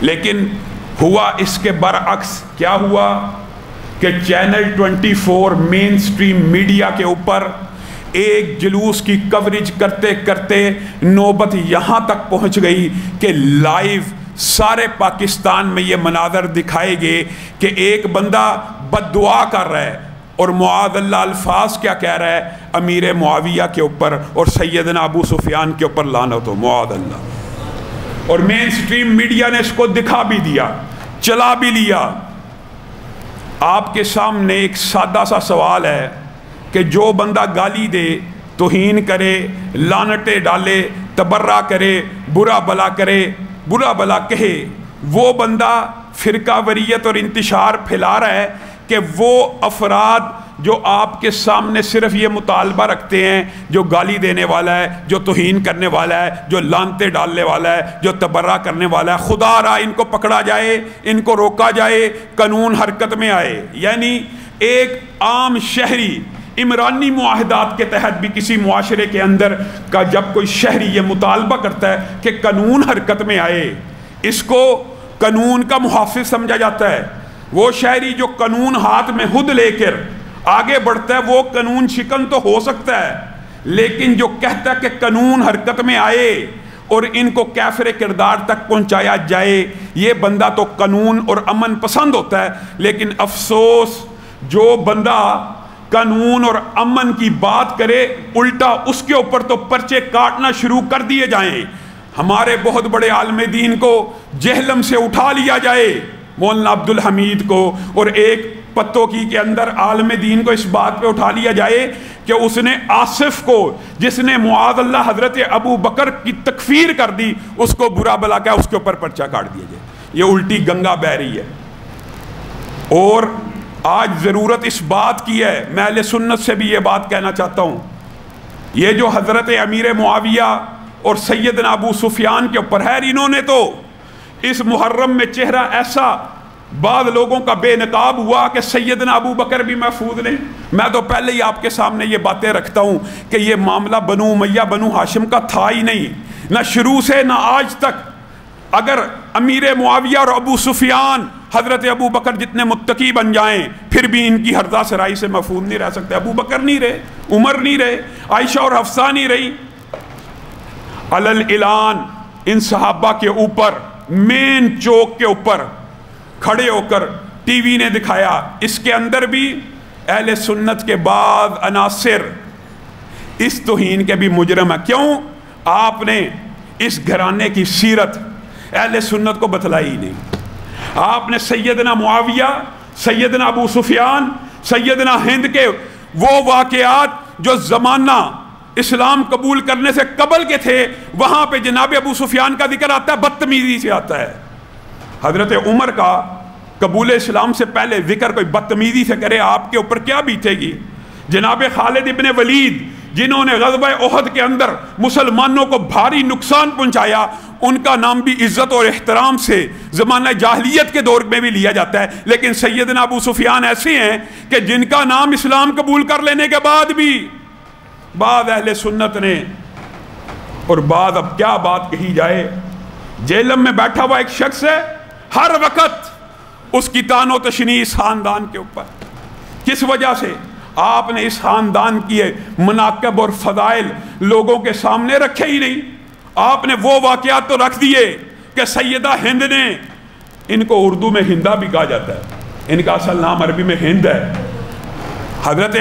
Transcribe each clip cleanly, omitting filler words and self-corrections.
لیکن ہوا اس کے برعکس. کیا ہوا کہ چینل 24 مین سٹریم میڈیا کے اوپر ایک جلوس کی کوریج کرتے کرتے نوبت یہاں تک پہنچ گئی کہ لائیو سارے پاکستان میں یہ مناظر دکھائے گئے کہ ایک بندہ بد دعا کر رہا ہے اور معاذ اللہ الفاظ کیا کہہ رہا ہے امیر معاویہ کے اوپر اور سیدنا ابو سفیان کے اوپر لعنت ہو معاذ اللہ. اور مین سٹریم میڈیا نے اس کو دکھا بھی دیا, چلا بھی لیا. آپ کے سامنے ایک سادہ سا سوال ہے کہ جو بندہ گالی دے, توہین کرے, لعنتیں ڈالے, تبرہ کرے, برا بلا کرے, برا بلا کہے, وہ بندہ فرقہ وریت اور انتشار پھیلا رہا ہے کہ وہ افراد جو آپ کے سامنے صرف یہ مطالبہ رکھتے ہیں, جو گالی دینے والا ہے, جو توہین کرنے والا ہے, جو لعنتیں ڈالنے والا ہے, جو تبرہ کرنے والا ہے, خدا را ان کو پکڑا جائے, ان کو روکا جائے, قانون حرکت میں آئے. یعنی ایک عام شہری عمرانی معاہدات کے تحت بھی کسی معاشرے کے اندر کا جب کوئی شہری یہ مطالبہ کرتا ہے کہ قانون حرکت میں آئے, اس کو قانون کا محافظ سمجھا جاتا ہے. وہ شہری جو قانون ہاتھ میں خود لے کر آگے بڑھتا ہے وہ قانون شکن تو ہو سکتا ہے, لیکن جو کہتا ہے کہ قانون حرکت میں آئے اور ان کو کافر کردار تک پہنچایا جائے, یہ بندہ تو قانون اور امن پسند ہوتا ہے. لیکن افسوس جو بندہ قانون اور امن کی بات کرے, الٹا اس کے اوپر تو پرچے کاٹنا شروع کر دیے جائیں. ہمارے بہت بڑے عالم دین کو جہلم سے اٹھا لیا جائے, مولانا عبد الحمید کو, اور ایک پتوں کی کے اندر عالم دین کو اس بات پہ اٹھا لیا جائے کہ اس نے آصف کو, جس نے معاذ اللہ حضرت ابو بکر کی تکفیر کر دی, اس کو برا بلا کیا اس کے اوپر پرچہ کاٹ دیا جائے. یہ الٹی گنگا بہ رہی ہے. اور آج ضرورت اس بات کی ہے, میں اہل سنت سے بھی یہ بات کہنا چاہتا ہوں, یہ جو حضرت امیر معاویہ اور سیدنا ابو سفیان کے اوپر ہے, انہوں نے تو اس محرم میں چہرہ ایسا بعض لوگوں کا بے نقاب ہوا کہ سیدنا ابو بکر بھی محفوظ نہیں. میں تو پہلے ہی آپ کے سامنے یہ باتیں رکھتا ہوں کہ یہ معاملہ بنو امیہ بنو ہاشم کا تھا ہی نہیں, نہ شروع سے نہ آج تک. اگر امیر معاویہ اور ابو سفیان حضرت ابو بکر جتنے متقی بن جائیں پھر بھی ان کی ہرزہ سرائی سے محفوظ نہیں رہ سکتے. ابو بکر نہیں رہے, عمر نہیں رہے, عائشہ اور حفصہ نہیں رہی. علل اعلان ان صحابہ کے اوپر مین چوک کے اوپر کھڑے ہو کر ٹی وی نے دکھایا. اس کے اندر بھی اہل سنت کے بعض عناصر اس توہین کے بھی مجرم ہیں. کیوں؟ آپ نے اس گھرانے کی سیرت اہل سنت کو بتلائی نہیں. آپ نے سیدنا معاویہ, سیدنا ابو سفیان, سیدنا ہند کے وہ واقعات جو زمانہ اسلام قبول کرنے سے قبل کے تھے, وہاں پہ جناب ابو سفیان کا ذکر آتا ہے, بدتمیزی سے آتا ہے. حضرت عمر کا قبول اسلام سے پہلے ذکر کوئی بدتمیزی سے کرے, آپ کے اوپر کیا بیتے گی. جناب خالد ابن ولید جنہوں نے غزوہ احد کے اندر مسلمانوں کو بھاری نقصان پہنچایا, ان کا نام بھی عزت اور احترام سے زمانہ جاہلیت کے دور میں بھی لیا جاتا ہے. لیکن سیدنا ابو سفیان ایسے ہیں کہ جن کا نام اسلام قبول کر لینے کے بعد بھی بعض اہل سنت نے, اور بعض اب کیا بات کہی جائے, جہلم میں بیٹھا ہوا ایک شخص ہے, ہر وقت اس کی تان و تشنیع اس خاندان کے اوپر. کس وجہ سے؟ آپ نے اس خاندان کی مناقب اور فضائل لوگوں کے سامنے رکھے ہی نہیں. آپ نے وہ واقعات تو رکھ دیے کہ سیدہ ہند نے, ان کو اردو میں ہندا بھی کہا جاتا ہے, ان کا اصل نام عربی میں ہند ہے. حضرت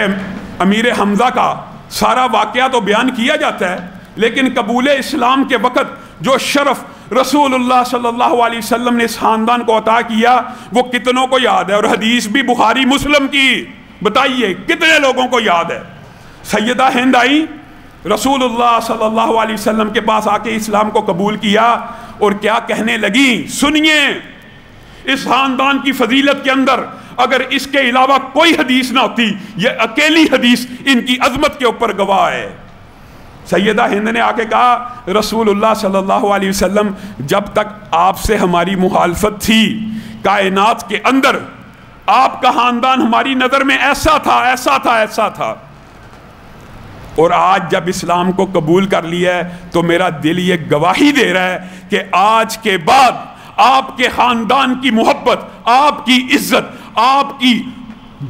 امیر حمزہ کا سارا واقعہ تو بیان کیا جاتا ہے, لیکن قبول اسلام کے وقت جو شرف رسول اللہ صلی اللہ علیہ وسلم نے اس خاندان کو عطا کیا وہ کتنوں کو یاد ہے. اور حدیث بھی بخاری مسلم کی, بتائیے کتنے لوگوں کو یاد ہے. سیدہ ہند آئی, رسول اللہ صلی اللہ علیہ وسلم کے پاس آ کے اسلام کو قبول کیا, اور کیا کہنے لگی سنیے. اس خاندان کی فضیلت کے اندر اگر اس کے علاوہ کوئی حدیث نہ ہوتی, یہ اکیلی حدیث ان کی عظمت کے اوپر گواہ ہے. سیدہ ہند نے آ کے کہا رسول اللہ صلی اللہ علیہ وسلم جب تک آپ سے ہماری مخالفت تھی کائنات کے اندر, آپ کا خاندان ہماری نظر میں ایسا تھا ایسا تھا ایسا تھا, اور آج جب اسلام کو قبول کر لیا ہے تو میرا دل یہ گواہی دے رہا ہے کہ آج کے بعد آپ کے خاندان کی محبت، آپ کی عزت، آپ کی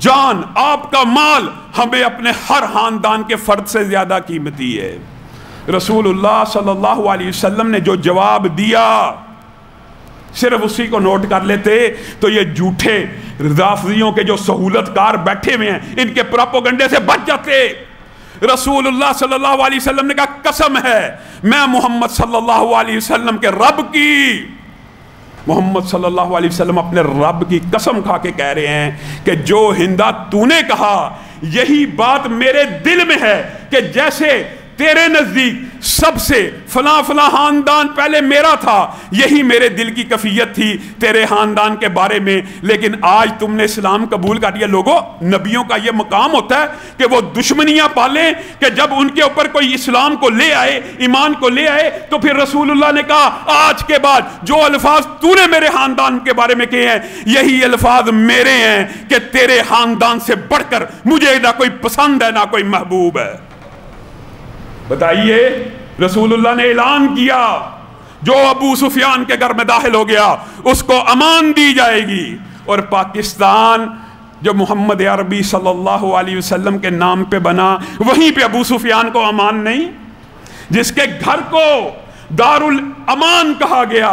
جان، آپ کا مال ہمیں اپنے ہر خاندان کے فرد سے زیادہ قیمتی ہے۔ رسول اللہ صلی اللہ علیہ وسلم نے جو جواب دیا صرف اسی کو نوٹ کر لیتے تو یہ جھوٹے رافضیوں کے جو سہولت کار بیٹھے ہوئے ہیں ان کے پراپوگنڈے سے بچ جاتے۔ رسول اللہ صلی اللہ علیہ وسلم نے کہا قسم ہے میں محمد صلی اللہ علیہ وسلم کے رب کی، محمد صلی اللہ علیہ وسلم اپنے رب کی قسم کھا کے کہہ رہے ہیں کہ جو ہندا تو نے کہا یہی بات میرے دل میں ہے کہ جیسے تیرے نزدیک سب سے فلاں فلاں خاندان پہلے میرا تھا، یہی میرے دل کی کیفیت تھی تیرے خاندان کے بارے میں، لیکن آج تم نے اسلام قبول کر لیا۔ لوگوں، نبیوں کا یہ مقام ہوتا ہے کہ وہ دشمنیاں پالیں کہ جب ان کے اوپر کوئی اسلام کو لے آئے، ایمان کو لے آئے، تو پھر رسول اللہ نے کہا آج کے بعد جو الفاظ تو نے میرے خاندان کے بارے میں کہے ہیں یہی الفاظ میرے ہیں کہ تیرے خاندان سے بڑھ کر مجھے نہ کوئی پسند ہے نہ کوئی محبوب ہے۔ بتائیے، رسول اللہ نے اعلان کیا جو ابو سفیان کے گھر میں داخل ہو گیا اس کو امان دی جائے گی، اور پاکستان جو محمد عربی صلی اللہ علیہ وسلم کے نام پہ بنا وہیں پہ ابو سفیان کو امان نہیں، جس کے گھر کو دار الامان کہا گیا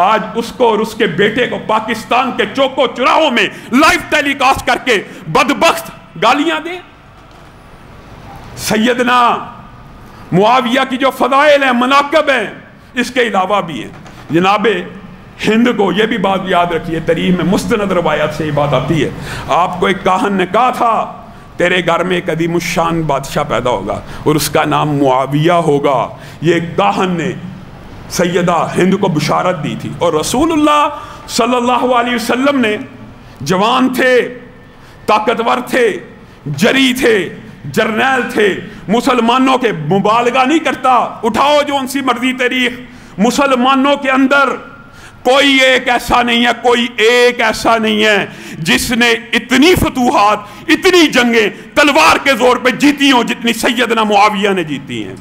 آج اس کو اور اس کے بیٹے کو پاکستان کے چوکوں چراہوں میں لائیو ٹیلی کاسٹ کر کے بدبخت گالیاں دیں۔ سیدنا معاویہ کی جو فضائل ہیں، مناقب ہیں، اس کے علاوہ بھی ہیں۔ جناب ہند کو یہ بھی بات یاد رکھیے، تاریخ میں مستند روایات سے یہ بات آتی ہے، آپ کو ایک کاہن نے کہا تھا تیرے گھر میں ایک عظیم الشان بادشاہ پیدا ہوگا اور اس کا نام معاویہ ہوگا۔ یہ کاہن نے سیدہ ہند کو بشارت دی تھی، اور رسول اللہ صلی اللہ علیہ وسلم نے جوان تھے، طاقتور تھے، جری تھے، جرنیل تھے، مسلمانوں کے مبالغہ نہیں کرتا، اٹھاؤ جو ان سی مرضی تاریخ، مسلمانوں کے اندر کوئی ایک ایسا نہیں ہے، کوئی ایک ایسا نہیں ہے جس نے اتنی فتوحات، اتنی جنگیں تلوار کے زور پہ جیتی ہوں جتنی سیدنا معاویہ نے جیتی ہیں۔